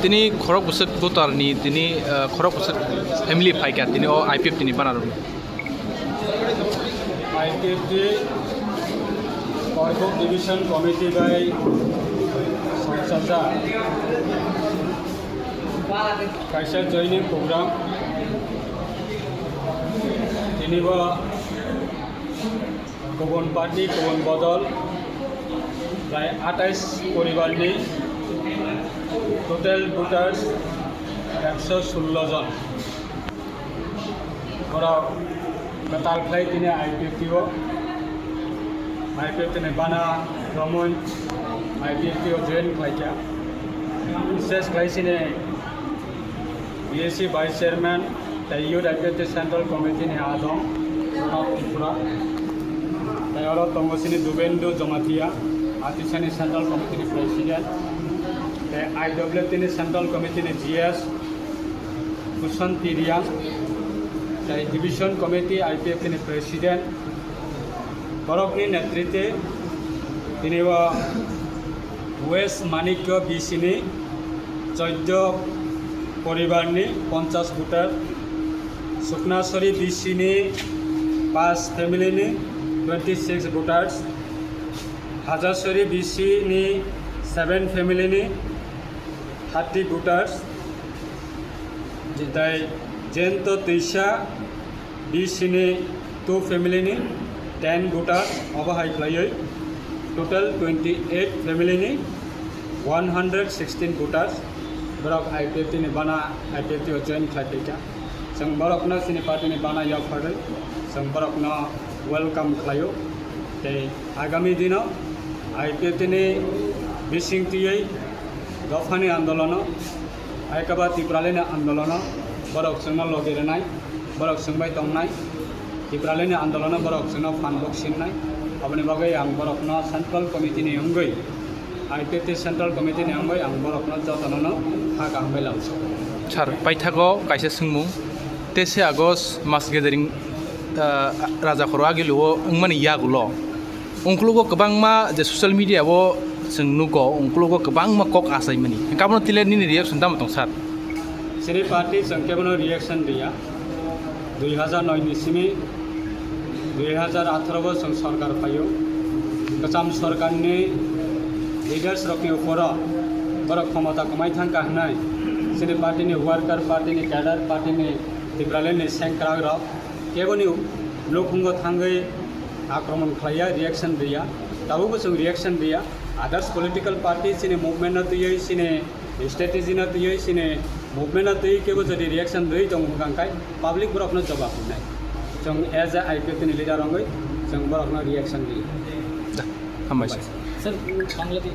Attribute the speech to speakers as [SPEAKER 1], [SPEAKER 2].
[SPEAKER 1] তিনি খৰক বছৰ ভোটাৰনি তিনি খৰক বছৰ ফ্যামিলি ফাইকা তিনি ও আইপিএফ তিনি বানার
[SPEAKER 2] IPF Korkuk Division Committee by Sangsada Kaisa joining program ini Kebun Parti Kebun Bodol প্রায় 28 পরিবার নেই টোটাল ভোটার্স 116 জন ওরা কাতাল ফ্লাই তিনি আইপিএফটিও তিনি বানা ভ্রমণ আইপিএফটিও জয়েন ফ্লাইকা বিশেষ ফ্লাইছিনে BSc vice chairman youth IPFT central committee নে আদম প্রণব ত্রিপুরা তাই ওরা তঙ্গসিনী দুবেন্দু Jamatia Artisani Central Committee President, the IWTN Central Committee GS, Kusan Tiriang, the Division Committee IPF President, Barokni Netrite, Tinewa West Manikyo Bisini, Jojo Poribarni, 50 voter, Suknasori Bisini, Pass Family, 26 voters. Hajasori BC ni 7 family ni 30 voters. Jidai Jento Tisha BC ni 2 family ni 10 voters. Aba high player. Total 28 family ni 116 voters. Barok IPF ni bana IPF ti join khatika. Sang barok na sini party ni bana ya phadai. Sang barok na welcome khlayo. Te agami dino IPF ने बिसिंगतियै दफानि आंदोलन आइकाबा तिप्रालेनि आंदोलन बरक जोंना लगेरनाय बरक जोंबाय दंनाय तिप्रालेनि आंदोलन बरक जोंना फानबक सिननाय अपने बागै आं बरकना सेंट्रल कमिटिनि अंगै IPF सेंट्रल कमिटिनि अंगै आं बरकना जतननो हाक आंबाय लांसो
[SPEAKER 1] सार पाइथागो काइसे सोंमु 13 आगस्ट मास गेदारिं राजा खरो आगिलुओ उंमानि यागुलो उनकुलोगो गोबां मा जे ससियेल मिडिया वो जों नुगो उनकुलोगो गोबां मा कक आसाय मानि गाबनो तिलेनि रिएक्शन दाम दं सार
[SPEAKER 2] सिरि पार्टी संकेबनो रिएक्शन दिया 2009 नि सिमी 2018 गो जों सरकार फायो गोजाम सरकारनि लिडार्स रखनि ऊपर बर क्षमता कमाय थांका हनाय सिरि पार्टीनि वर्कार पार्टीनि कैडर पार्टीनि तिब्रालेनि सेंक्राग र केबोनि लोखुंगो थांगै आक्रमण खाया रिएक्शन दिया तब जों रिएक्शन दिया अदर्स पॉलिटिकल पार्टी सिने मूवमेंट दिए सिने स्ट्रेटेजी न दिए सिने मूवमेंट दिए केबो जदि रिएक्शन दै दं गांखाय पब्लिक बरफनो जवाब होनाय जों एज ए आईपीएफ नि लीडर अंगै जों बरफनो रिएक्शन दिए
[SPEAKER 1] हामबायसै
[SPEAKER 3] सर बांग्लादेश